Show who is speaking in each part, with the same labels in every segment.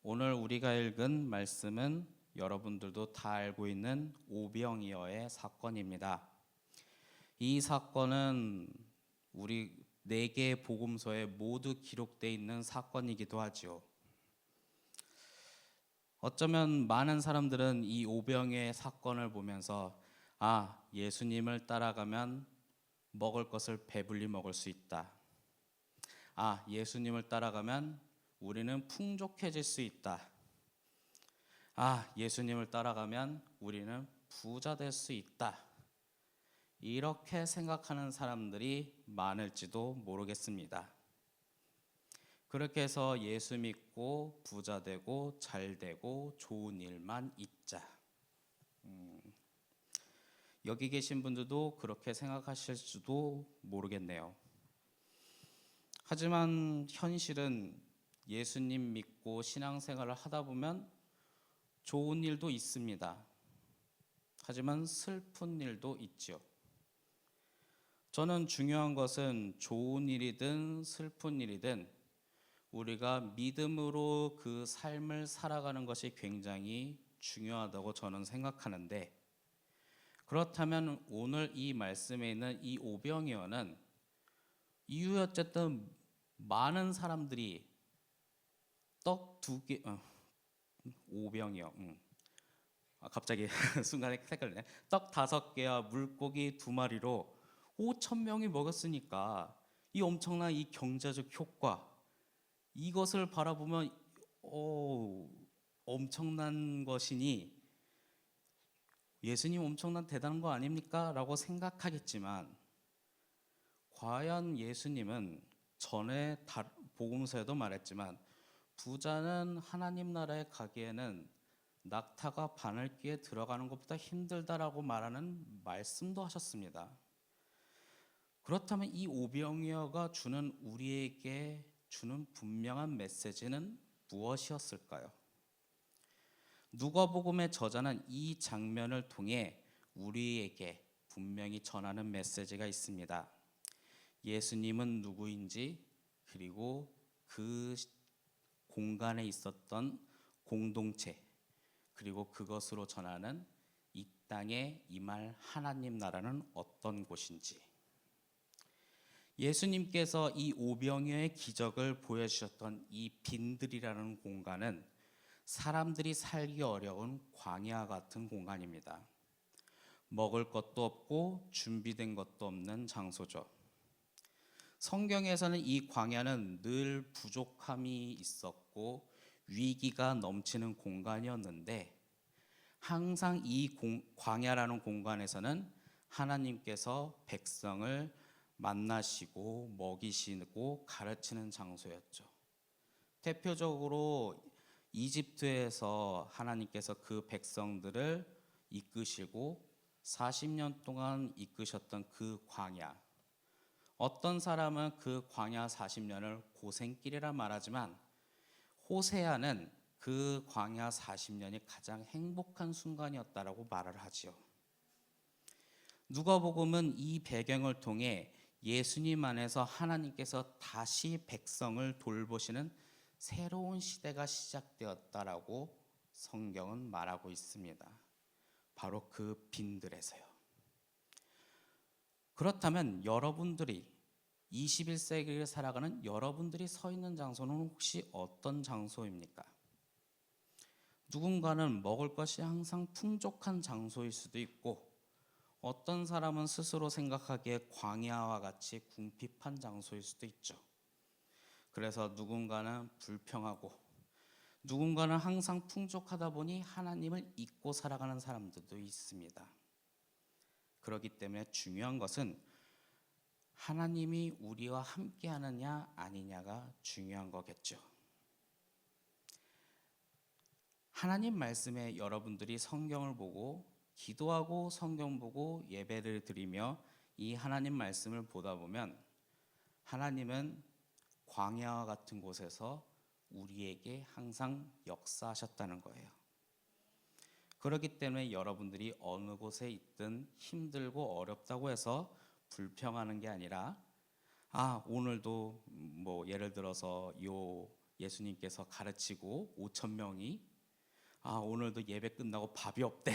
Speaker 1: 오늘 우리가 읽은 말씀은 여러분들도 다 알고 있는 오병이어의 사건입니다. 이 사건은 우리 네 개의 복음서에 모두 기록되어 있는 사건이기도 하지요. 어쩌면 많은 사람들은 이 오병이어의 사건을 보면서 예수님을 따라가면 먹을 것을 배불리 먹을 수 있다. 예수님을 따라가면 우리는 풍족해질 수 있다. 예수님을 따라가면 우리는 부자 될 수 있다. 이렇게 생각하는 사람들이 많을지도 모르겠습니다. 그렇게 해서 예수 믿고 부자 되고 잘 되고 좋은 일만 있자. 여기 계신 분들도 그렇게 생각하실지도 모르겠네요. 하지만 현실은 예수님 믿고 신앙생활을 하다 보면 좋은 일도 있습니다. 하지만 슬픈 일도 있죠. 저는 중요한 것은 좋은 일이든 슬픈 일이든 우리가 믿음으로 그 삶을 살아가는 것이 굉장히 중요하다고 저는 생각하는데, 그렇다면 오늘 이 말씀에 있는 이 오병이어는 이유 어쨌든 많은 사람들이 떡 2개, 오병이어, 갑자기 순간에 헷갈리네. 떡 5개와 물고기 2마리로 5천 명이 먹었으니까 이 엄청난 이 경제적 효과, 이것을 바라보면 엄청난 것이니 예수님 엄청난 대단한 거 아닙니까? 라고 생각하겠지만, 과연 예수님은 전에 복음서에도 말했지만 부자는 하나님 나라에 가기에는 낙타가 바늘귀에 들어가는 것보다 힘들다라고 말하는 말씀도 하셨습니다. 그렇다면 이 오병이어가 우리에게 주는 분명한 메시지는 무엇이었을까요? 누가복음의 저자는 이 장면을 통해 우리에게 분명히 전하는 메시지가 있습니다. 예수님은 누구인지, 그리고 그 공간에 있었던 공동체, 그리고 그것으로 전하는 이 땅에 임할 하나님 나라는 어떤 곳인지. 예수님께서 이 오병이어의 기적을 보여주셨던 이 빈들이라는 공간은 사람들이 살기 어려운 광야 같은 공간입니다. 먹을 것도 없고 준비된 것도 없는 장소죠. 성경에서는 이 광야는 늘 부족함이 있었고 위기가 넘치는 공간이었는데, 항상 이 광야라는 공간에서는 하나님께서 백성을 만나시고 먹이시고 가르치는 장소였죠. 대표적으로 이집트에서 하나님께서 그 백성들을 이끄시고 40년 동안 이끄셨던 그 광야, 어떤 사람은 그 광야 40년을 고생길이라 말하지만 호세아는 그 광야 40년이 가장 행복한 순간이었다라고 말을 하지요. 누가복음은 이 배경을 통해 예수님 안에서 하나님께서 다시 백성을 돌보시는 새로운 시대가 시작되었다라고 성경은 말하고 있습니다. 바로 그 빈들에서요. 그렇다면 여러분들이 21세기를 살아가는 여러분들이 서 있는 장소는 혹시 어떤 장소입니까? 누군가는 먹을 것이 항상 풍족한 장소일 수도 있고, 어떤 사람은 스스로 생각하기에 광야와 같이 궁핍한 장소일 수도 있죠. 그래서 누군가는 불평하고 누군가는 항상 풍족하다 보니 하나님을 잊고 살아가는 사람들도 있습니다. 그렇기 때문에 중요한 것은 하나님이 우리와 함께 하느냐 아니냐가 중요한 거겠죠. 하나님 말씀에 여러분들이 성경을 보고 기도하고 성경 보고 예배를 드리며 이 하나님 말씀을 보다 보면 하나님은 광야와 같은 곳에서 우리에게 항상 역사하셨다는 거예요. 그렇기 때문에 여러분들이 어느 곳에 있든 힘들고 어렵다고 해서 불평하는 게 아니라 오늘도 예를 들어서 요 예수님께서 가르치고 5천 명이 오늘도 예배 끝나고 밥이 없대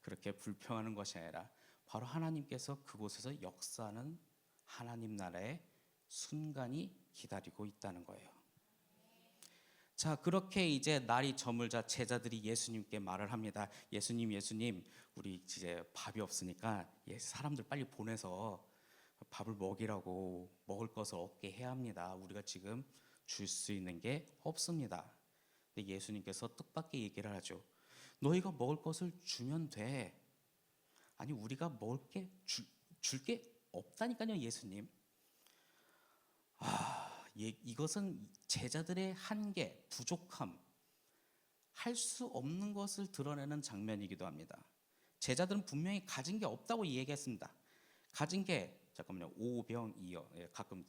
Speaker 1: 그렇게 불평하는 것이 아니라 바로 하나님께서 그곳에서 역사하는 하나님 나라의 순간이 기다리고 있다는 거예요. 자, 그렇게 이제 날이 저물자 제자들이 예수님께 말을 합니다. 예수님, 우리 이제 밥이 없으니까 사람들 빨리 보내서 밥을 먹이라고, 먹을 것을 얻게 해야 합니다. 우리가 지금 줄 수 있는 게 없습니다. 근데 예수님께서 뜻밖의 얘기를 하죠. 너희가 먹을 것을 주면 돼. 아니, 우리가 먹을 게 줄 게 없다니까요, 예수님. 이것은 제자들의 한계, 부족함, 할 수 없는 것을 드러내는 장면이기도 합니다. 제자들은 분명히 가진 게 없다고 얘기했습니다. 가진 게 잠깐만요, 오병이어. 가끔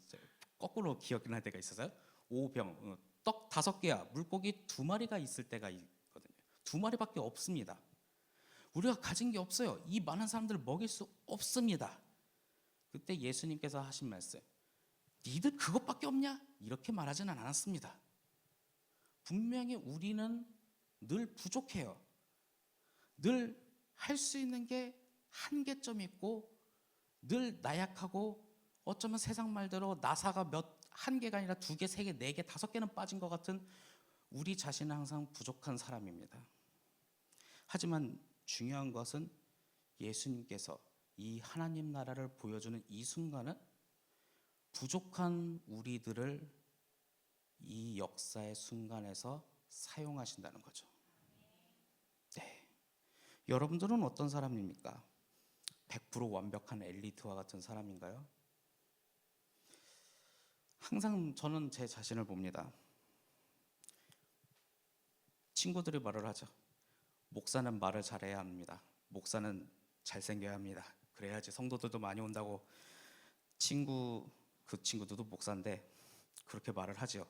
Speaker 1: 거꾸로 기억이 날 때가 있어서요. 오병, 떡 5개야, 물고기 2마리가 있을 때가 있거든요. 2마리밖에 없습니다. 우리가 가진 게 없어요. 이 많은 사람들을 먹일 수 없습니다. 그때 예수님께서 하신 말씀, 니들 그것밖에 없냐? 이렇게 말하지는 않았습니다. 분명히 우리는 늘 부족해요. 늘 할 수 있는 게 한계점이 있고 늘 나약하고 어쩌면 세상 말대로 나사가 한 개가 아니라 2개, 3개, 4개, 5개는 빠진 것 같은 우리 자신은 항상 부족한 사람입니다. 하지만 중요한 것은 예수님께서 이 하나님 나라를 보여주는 이 순간은 부족한 우리들을 이 역사의 순간에서 사용하신다는 거죠. 네. 여러분들은 어떤 사람입니까? 100% 완벽한 엘리트와 같은 사람인가요? 항상 저는 제 자신을 봅니다. 친구들이 말을 하죠. 목사는 말을 잘해야 합니다. 목사는 잘생겨야 합니다. 그래야지 성도들도 많이 온다고. 그 친구들도 목사인데 그렇게 말을 하죠.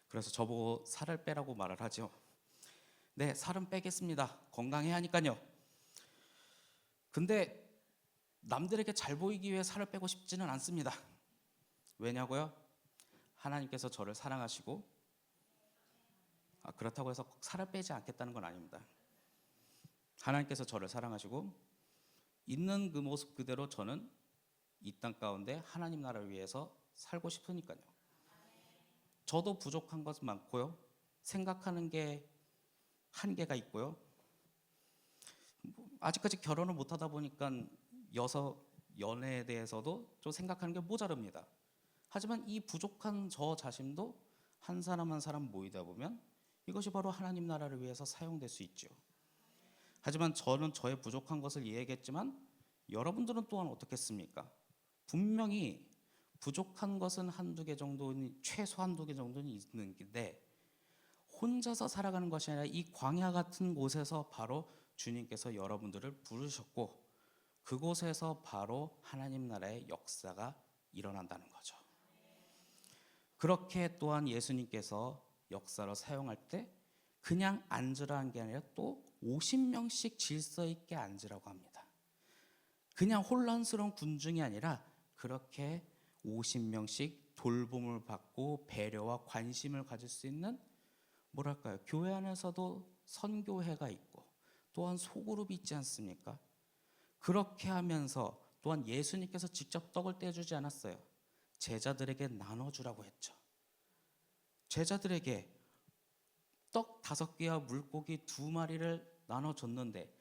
Speaker 1: 그래서 저보고 살을 빼라고 말을 하죠. 네, 살은 빼겠습니다. 건강해야 하니까요. 근데 남들에게 잘 보이기 위해 살을 빼고 싶지는 않습니다. 왜냐고요? 하나님께서 저를 사랑하시고 그렇다고 해서 살을 빼지 않겠다는 건 아닙니다. 하나님께서 저를 사랑하시고 있는 그 모습 그대로 저는 이 땅 가운데 하나님 나라를 위해서 살고 싶으니까요. 저도 부족한 것은 많고요. 생각하는 게 한계가 있고요. 아직까지 결혼을 못하다 보니까 연애에 대해서도 좀 생각하는 게 모자릅니다. 하지만 이 부족한 저 자신도 한 사람 한 사람 모이다 보면 이것이 바로 하나님 나라를 위해서 사용될 수 있죠. 하지만 저는 저의 부족한 것을 얘기했지만 여러분들은 또한 어떻겠습니까? 분명히 부족한 것은 최소 한두 개 정도는 있는데 혼자서 살아가는 것이 아니라 이 광야 같은 곳에서 바로 주님께서 여러분들을 부르셨고 그곳에서 바로 하나님 나라의 역사가 일어난다는 거죠. 그렇게 또한 예수님께서 역사로 사용할 때 그냥 앉으라는 게 아니라 또 50명씩 질서 있게 앉으라고 합니다. 그냥 혼란스러운 군중이 아니라 그렇게 50명씩 돌봄을 받고 배려와 관심을 가질 수 있는 교회 안에서도 선교회가 있고 또한 소그룹이 있지 않습니까? 그렇게 하면서 또한 예수님께서 직접 떡을 떼주지 않았어요. 제자들에게 나눠주라고 했죠. 제자들에게 떡 5개와 물고기 2마리를 나눠줬는데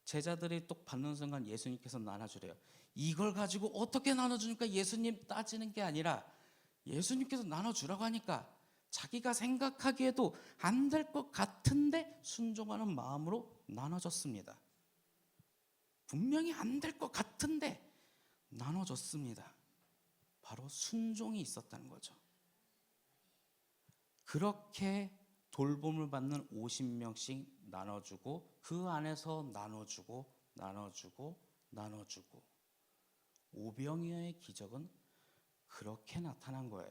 Speaker 1: 제자들이 떡 받는 순간 예수님께서 나눠주래요. 이걸 가지고 어떻게 나눠주니까 예수님 따지는 게 아니라 예수님께서 나눠주라고 하니까 자기가 생각하기에도 안 될 것 같은데 순종하는 마음으로 나눠줬습니다. 분명히 안 될 것 같은데 나눠줬습니다. 바로 순종이 있었다는 거죠. 그렇게 돌봄을 받는 50명씩 나눠주고 그 안에서 나눠주고 오병이어의 기적은 그렇게 나타난 거예요.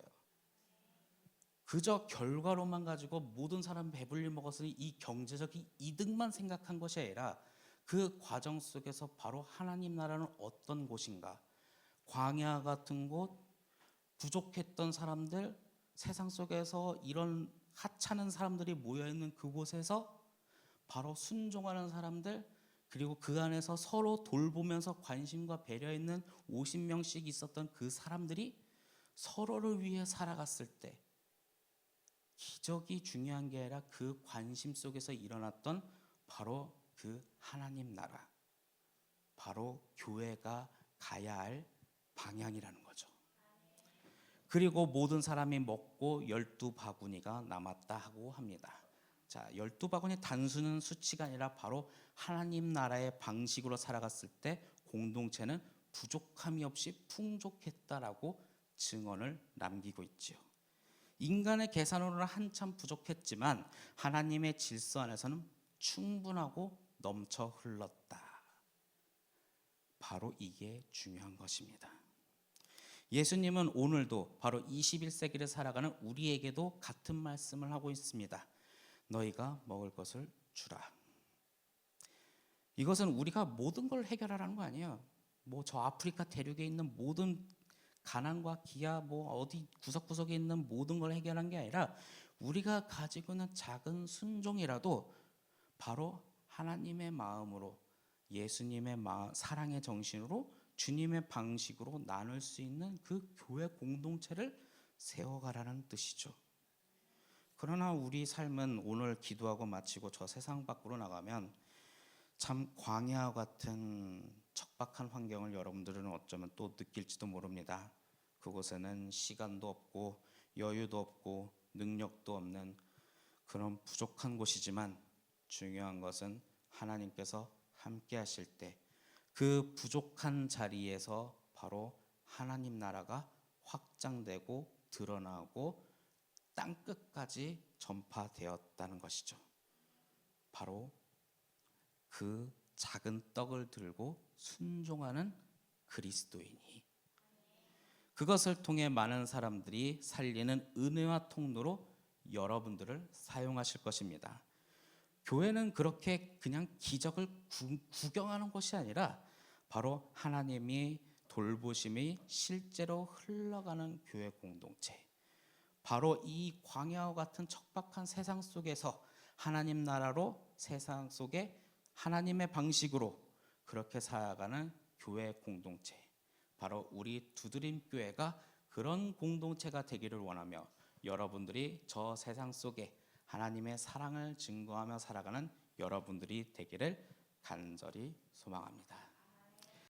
Speaker 1: 그저 결과로만 가지고 모든 사람 배불리 먹었으니 이 경제적인 이득만 생각한 것이 아니라 그 과정 속에서 바로 하나님 나라는 어떤 곳인가, 광야 같은 곳, 부족했던 사람들, 세상 속에서 이런 하찮은 사람들이 모여있는 그곳에서 바로 순종하는 사람들, 그리고 그 안에서 서로 돌보면서 관심과 배려 있는 50명씩 있었던 그 사람들이 서로를 위해 살아갔을 때 기적이 중요한 게 아니라 그 관심 속에서 일어났던 바로 그 하나님 나라, 바로 교회가 가야 할 방향이라는 거죠. 그리고 모든 사람이 먹고 12바구니가 남았다 하고 합니다. 자, 12바구니 단순한 수치가 아니라 바로 하나님 나라의 방식으로 살아갔을 때 공동체는 부족함이 없이 풍족했다라고 증언을 남기고 있지요. 인간의 계산으로는 한참 부족했지만 하나님의 질서 안에서는 충분하고 넘쳐 흘렀다. 바로 이게 중요한 것입니다. 예수님은 오늘도 바로 21세기를 살아가는 우리에게도 같은 말씀을 하고 있습니다. 너희가 먹을 것을 주라. 이것은 우리가 모든 걸 해결하라는 거 아니에요. 뭐 저 아프리카 대륙에 있는 모든 가난과 기아, 뭐 어디 구석구석에 있는 모든 걸 해결한 게 아니라 우리가 가지고 있는 작은 순종이라도 바로 하나님의 마음으로, 예수님의 사랑의 정신으로, 주님의 방식으로 나눌 수 있는 그 교회 공동체를 세워가라는 뜻이죠. 그러나 우리 삶은 오늘 기도하고 마치고 저 세상 밖으로 나가면 참 광야와 같은 척박한 환경을 여러분들은 어쩌면 또 느낄지도 모릅니다. 그곳에는 시간도 없고 여유도 없고 능력도 없는 그런 부족한 곳이지만 중요한 것은 하나님께서 함께 하실 때 그 부족한 자리에서 바로 하나님 나라가 확장되고 드러나고 땅끝까지 전파되었다는 것이죠. 바로 그 작은 떡을 들고 순종하는 그리스도인이, 그것을 통해 많은 사람들이 살리는 은혜와 통로로 여러분들을 사용하실 것입니다. 교회는 그렇게 그냥 기적을 구경하는 것이 아니라 바로 하나님이 돌보심이 실제로 흘러가는 교회 공동체, 바로 이 광야와 같은 척박한 세상 속에서 하나님 나라로 세상 속에 하나님의 방식으로 그렇게 살아가는 교회 공동체, 바로 우리 두드림 교회가 그런 공동체가 되기를 원하며 여러분들이 저 세상 속에 하나님의 사랑을 증거하며 살아가는 여러분들이 되기를 간절히 소망합니다.